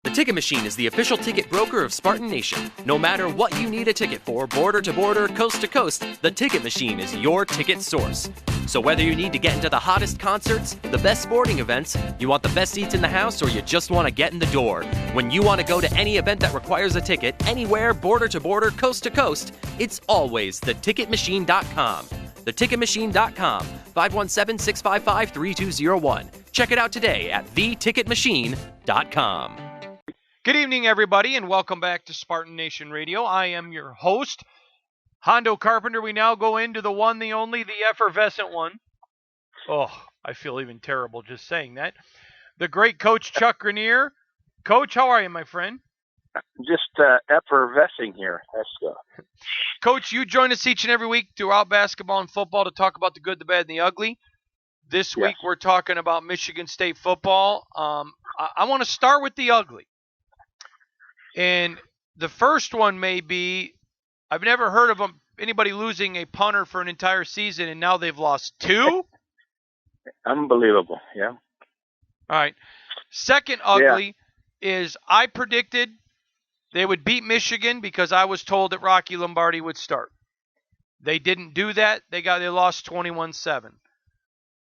The Ticket Machine is the official ticket broker of Spartan Nation. No matter what you need a ticket for, border to border, coast to coast, the Ticket Machine is your ticket source. So whether you need to get into the hottest concerts, the best sporting events, you want the best seats in the house, or you just want to get in the door, when you want to go to any event that requires a ticket, anywhere, border to border, coast to coast, it's always theticketmachine.com. Theticketmachine.com, 517-655-3201. Check it out today at theticketmachine.com. Good evening, everybody, and welcome back to Spartan Nation Radio. I am your host, Hondo Carpenter. We now go into the one, the only, the effervescent one. Oh, I feel even terrible just saying that. The great Coach Chuck Grenier. Coach, how are you, my friend? Just effervescing here. Let's go. Coach, you join us each and every week throughout basketball and football to talk about the good, the bad, and the ugly. This week we're talking about Michigan State football. I want to start with the ugly. And the first one may be, I've never heard of anybody losing a punter for an entire season, and now they've lost two? Unbelievable, yeah. All right. Second ugly is I predicted they would beat Michigan because I was told that Rocky Lombardi would start. They didn't do that. They lost 21-7.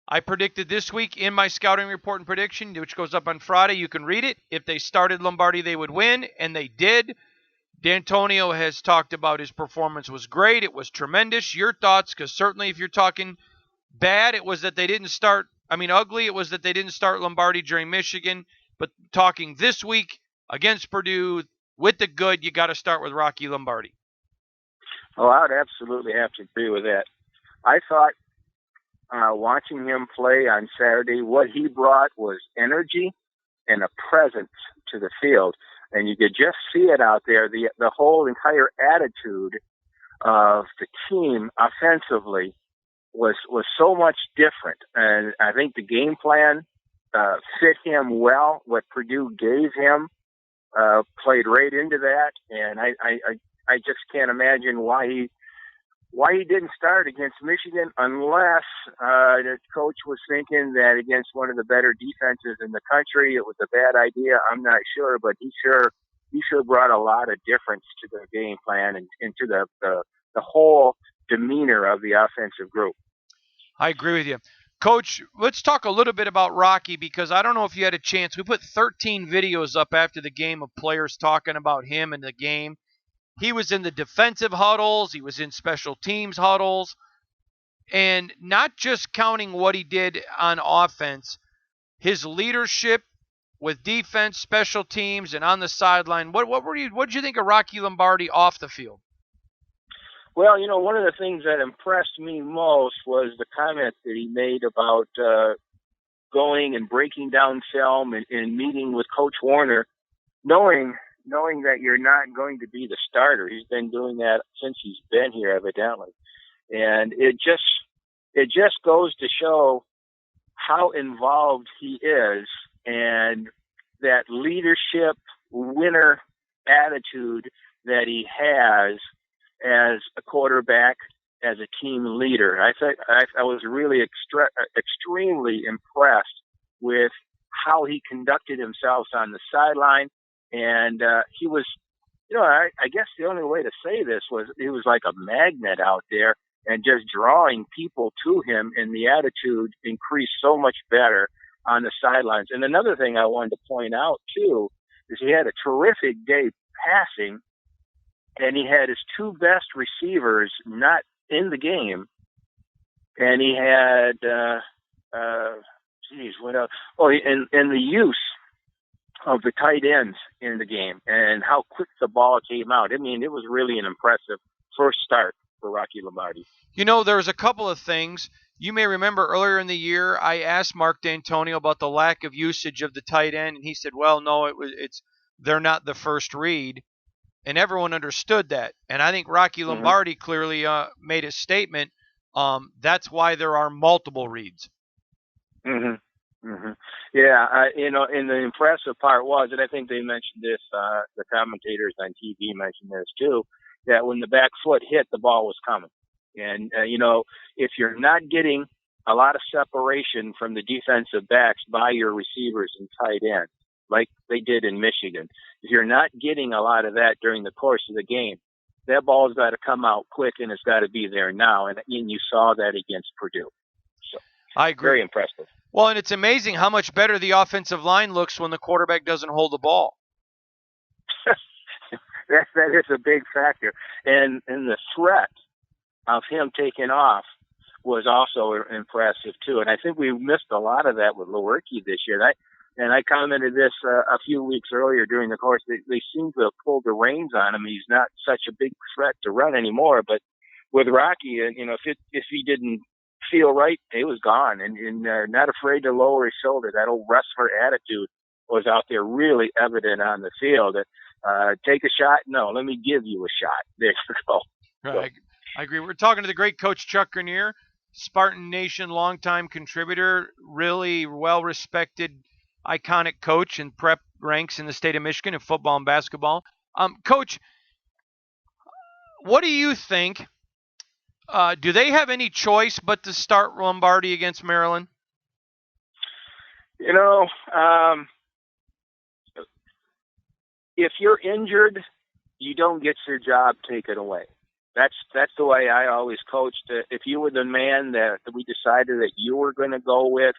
I predicted this week in my scouting report and prediction, which goes up on Friday. You can read it. If they started Lombardi, they would win, and they did. D'Antonio has talked about his performance was great. It was tremendous. Your thoughts? Because certainly if you're talking bad, it was that they didn't start. Ugly, it was that they didn't start Lombardi during Michigan. But talking this week against Purdue, with the good, you got to start with Rocky Lombardi. Oh, I would absolutely have to agree with that. I thought watching him play on Saturday, what he brought was energy and a presence to the field. And you could just see it out there. The whole entire attitude of the team offensively was so much different. And I think the game plan fit him well. What Purdue gave him played right into that. And I just can't imagine why he didn't start against Michigan unless the coach was thinking that against one of the better defenses in the country, it was a bad idea. I'm not sure, but he sure brought a lot of difference to the game plan and to the whole demeanor of the offensive group. I agree with you. Coach, let's talk a little bit about Rocky because I don't know if you had a chance. We put 13 videos up after the game of players talking about him and the game. He was in the defensive huddles. He was in special teams huddles. And not just counting what he did on offense, his leadership with defense, special teams, and on the sideline. What did you think of Rocky Lombardi off the field? Well, one of the things that impressed me most was the comment that he made about going and breaking down film and meeting with Coach Warner, knowing that you're not going to be the starter. He's been doing that since he's been here, evidently. And it just goes to show how involved he is and that leadership, winner attitude that he has as a quarterback, as a team leader. I was really extremely impressed with how he conducted himself on the sideline. And he was, I guess the only way to say this was he was like a magnet out there and just drawing people to him, and the attitude increased so much better on the sidelines. And another thing I wanted to point out, too, is he had a terrific day passing, and he had his two best receivers not in the game. And he had, what else? Oh, and the use of the tight ends in the game and how quick the ball came out. It was really an impressive first start for Rocky Lombardi. There's a couple of things. You may remember earlier in the year, I asked Mark D'Antonio about the lack of usage of the tight end, and he said, well, no, they're not the first read. And everyone understood that. And I think Rocky Lombardi clearly made a statement. That's why there are multiple reads. Mm-hmm. Mm-hmm. Yeah, and the impressive part was, and I think they mentioned this, the commentators on TV mentioned this too, that when the back foot hit, the ball was coming. And, if you're not getting a lot of separation from the defensive backs by your receivers and tight ends, like they did in Michigan. If you're not getting a lot of that during the course of the game, that ball's got to come out quick, and it's got to be there now. And you saw that against Purdue. So, I agree. Very impressive. Well, and it's amazing how much better the offensive line looks when the quarterback doesn't hold the ball. That is a big factor. And the threat of him taking off was also impressive, too. And I think we missed a lot of that with Lewerke this year. And I commented this a few weeks earlier during the course. They seem to have pulled the reins on him. He's not such a big threat to run anymore. But with Rocky, if he didn't feel right, he was gone. And not afraid to lower his shoulder. That old wrestler attitude was out there really evident on the field. Take a shot? No, let me give you a shot. There you go. Right. I agree. We're talking to the great coach Chuck Grenier, Spartan Nation longtime contributor, really well-respected, iconic coach in prep ranks in the state of Michigan in football and basketball. Coach, what do you think? Do they have any choice but to start Lombardi against Maryland? If you're injured, you don't get your job taken away. That's the way I always coached. If you were the man that we decided that you were going to go with,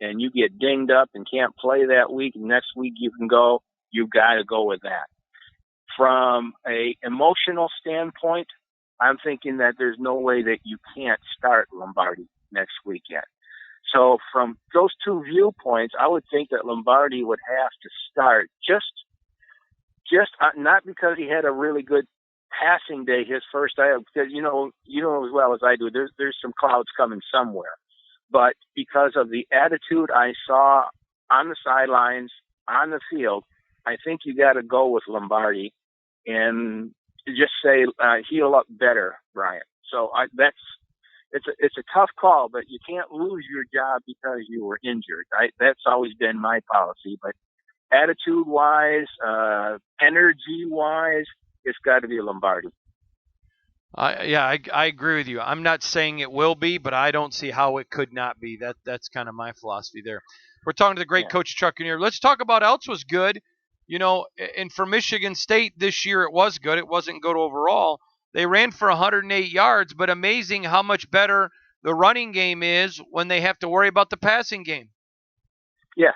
and you get dinged up and can't play that week, and next week you can go, you've got to go with that. From a emotional standpoint, I'm thinking that there's no way that you can't start Lombardi next weekend. So from those two viewpoints, I would think that Lombardi would have to start just not because he had a really good passing day his first day, because you know as well as I do, there's some clouds coming somewhere. But because of the attitude I saw on the sidelines, on the field, I think you got to go with Lombardi and just say heal up better, Brian. So it's a tough call, but you can't lose your job because you were injured. That's always been my policy. But attitude-wise, energy-wise, it's got to be Lombardi. I agree with you. I'm not saying it will be, but I don't see how it could not be. That's kind of my philosophy there. We're talking to the great coach Chuck Grenier. Let's talk about else was good. And for Michigan State this year, it was good. It wasn't good overall. They ran for 108 yards, but amazing how much better the running game is when they have to worry about the passing game. Yes.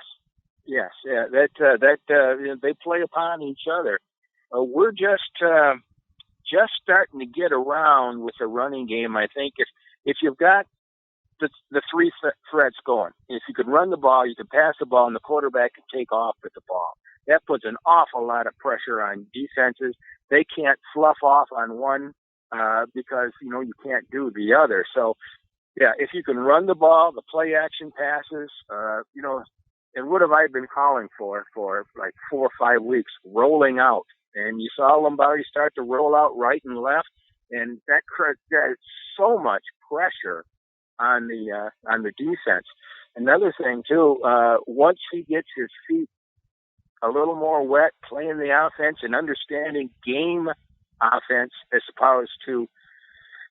Yeah. They play upon each other. We're just starting to get around with the running game. I think if you've got the three threats going, if you could run the ball, you could pass the ball, and the quarterback can take off with the ball. That puts an awful lot of pressure on defenses. They can't slough off on one because you can't do the other. So yeah, if you can run the ball, the play action passes, and what have I been calling for like 4 or 5 weeks? Rolling out. And you saw Lombardi start to roll out right and left, and that creates so much pressure on the defense. Another thing too, once he gets his feet a little more wet, playing the offense and understanding game offense as opposed to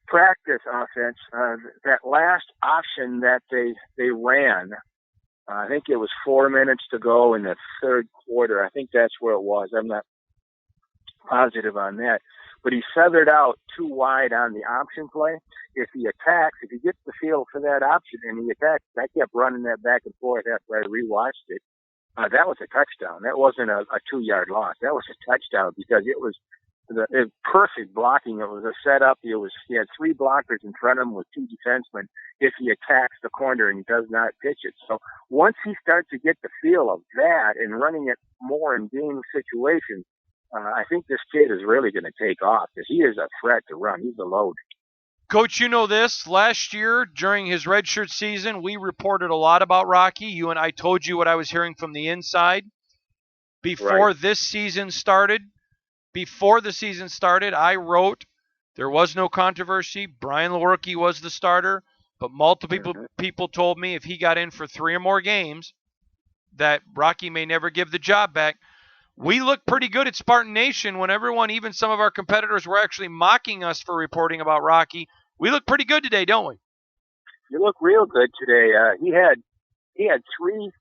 practice offense, that last option that they ran, I think it was 4 minutes to go in the third quarter. I think that's where it was. I'm not positive on that, but he feathered out too wide on the option play. If he gets the feel for that option and he attacks, I kept running that back and forth after I rewatched it. That was a touchdown. That wasn't a 2-yard loss. That was a touchdown because it was perfect blocking. It was a setup. He had 3 blockers in front of him with 2 defensemen if he attacks the corner and he does not pitch it. So once he starts to get the feel of that and running it more in game situations, I think this kid is really going to take off because he is a threat to run. He's a load. Coach, you know this. Last year, during his redshirt season, we reported a lot about Rocky. You and I told you what I was hearing from the inside. Before the season started, I wrote there was no controversy. Brian Lewerke was the starter, but multiple people told me if he got in for 3 or more games, that Rocky may never give the job back. We looked pretty good at Spartan Nation when everyone, even some of our competitors, were actually mocking us for reporting about Rocky. We look pretty good today, don't we? You look real good today. He had 3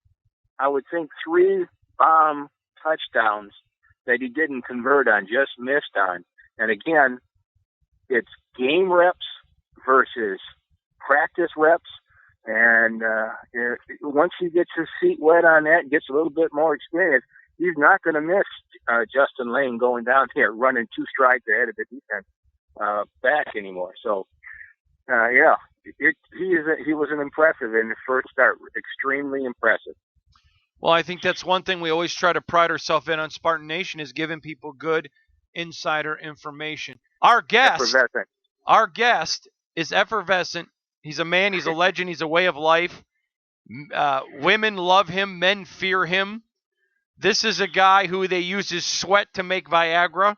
bomb touchdowns that he didn't convert on, just missed on. And again, it's game reps versus practice reps. And once he gets his feet wet on that, gets a little bit more experience, he's not going to miss Justin Lane going down here, running 2 strides ahead of the defense back anymore. So, yeah, he was an impressive in his first start, extremely impressive. Well, I think that's one thing we always try to pride ourselves in on Spartan Nation is giving people good insider information. Our guest is effervescent. He's a man. He's a legend. He's a way of life. Women love him. Men fear him. This is a guy who they use his sweat to make Viagra.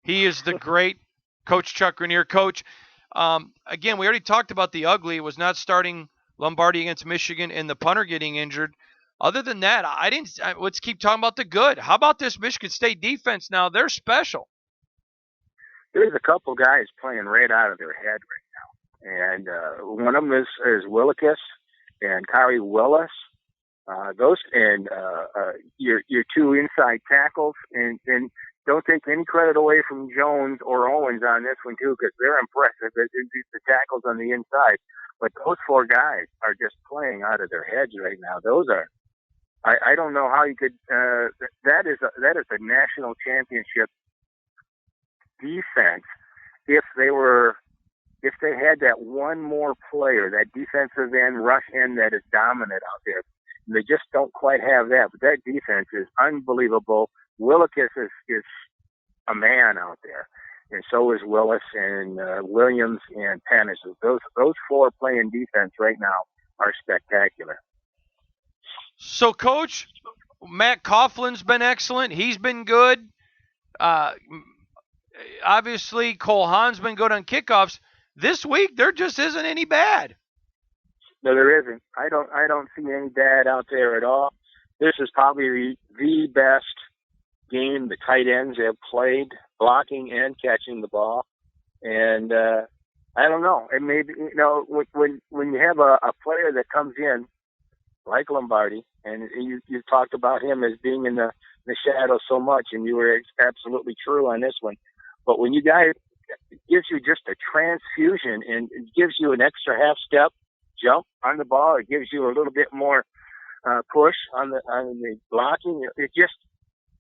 He is the great Coach Chuck Grenier. Coach, again, we already talked about the ugly. It was not starting Lombardi against Michigan and the punter getting injured. Other than that, let's keep talking about the good. How about this Michigan State defense now? They're special. There's a couple guys playing right out of their head right now. And one of them is Willikis and Kari Willis. Those and your 2 inside tackles, and don't take any credit away from Jones or Owens on this one too, because they're impressive. It's the tackles on the inside, but those 4 guys are just playing out of their heads right now. Those are, I don't know how you could. That is a national championship defense if they had that one more player, that defensive end, rush end that is dominant out there. They just don't quite have that. But that defense is unbelievable. Willikis is a man out there. And so is Willis and Williams and Pennis. Those 4 playing defense right now are spectacular. So, Coach, Matt Coughlin's been excellent. He's been good. Obviously, Cole Hahn's been good on kickoffs. This week, there just isn't any bad. No, there isn't. I don't see any bad out there at all. This is probably the best game the tight ends have played, blocking and catching the ball. And I don't know. And maybe, when you have a player that comes in like Lombardi, and you talked about him as being in the shadow so much, and you were absolutely true on this one. But when you guys, it gives you just a transfusion, and it gives you an extra half step jump on the ball. It gives you a little bit more push on the blocking. It just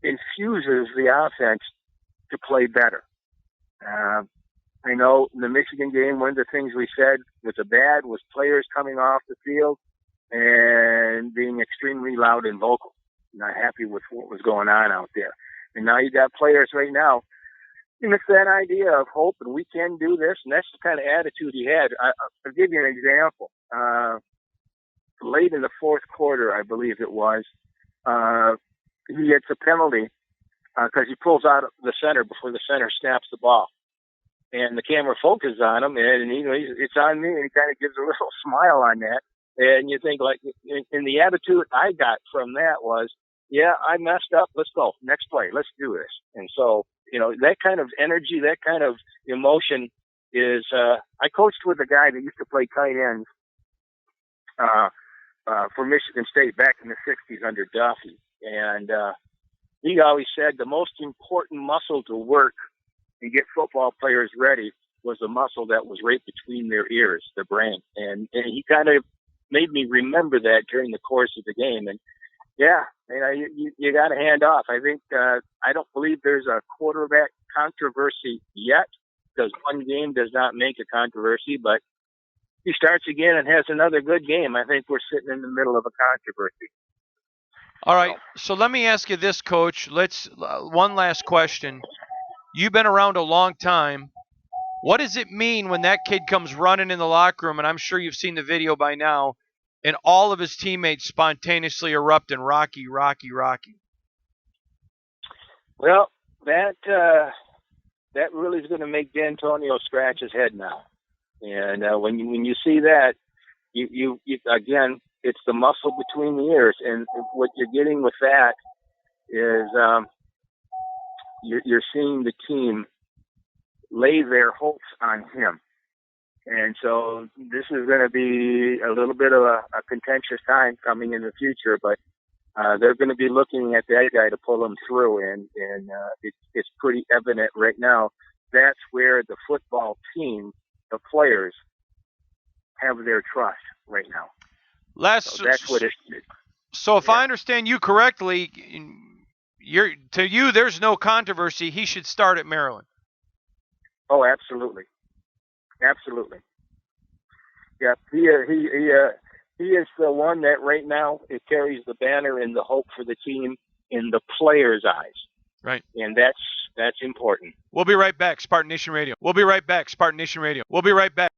infuses the offense to play better. I know in the Michigan game, one of the things we said was bad was players coming off the field and being extremely loud and vocal, not happy with what was going on out there. And now you got players right now, and it's that idea of hope, and we can do this, and that's the kind of attitude he had. I'll give you an example. Late in the 4th quarter, I believe it was, he gets a penalty because he pulls out the center before the center snaps the ball. And the camera focuses on him, and it's on me, and he kind of gives a little smile on that. And you think, like, and the attitude I got from that was, yeah, I messed up. Let's go. Next play. Let's do this. And so, that kind of energy, that kind of emotion is, I coached with a guy that used to play tight ends for Michigan State back in the 60s under Duffy. And he always said the most important muscle to work and get football players ready was the muscle that was right between their ears, their brain. And he kind of made me remember that during the course of the game. And yeah, you got to hand off. I think I don't believe there's a quarterback controversy yet, because one game does not make a controversy. But he starts again and has another good game. I think we're sitting in the middle of a controversy. All right, so let me ask you this, Coach. One last question. You've been around a long time. What does it mean when that kid comes running in the locker room, and I'm sure you've seen the video by now, and all of his teammates spontaneously erupt in Rocky, Rocky, Rocky? Well, that really is going to make D'Antonio scratch his head now. And when you see that, you again, it's the muscle between the ears, and what you're getting with that is you're seeing the team lay their hopes on him. And so this is going to be a little bit of a contentious time coming in the future, but they're going to be looking at that guy to pull him through, and it's pretty evident right now. That's where the football team, the players, have their trust right now. So that's what it is. So if I understand you correctly, to you there's no controversy. He should start at Maryland. Oh, absolutely, absolutely. Yeah, he is the one that right now it carries the banner and the hope for the team in the players' eyes. Right. And that's important. We'll be right back, Spartan Nation Radio. We'll be right back, Spartan Nation Radio. We'll be right back.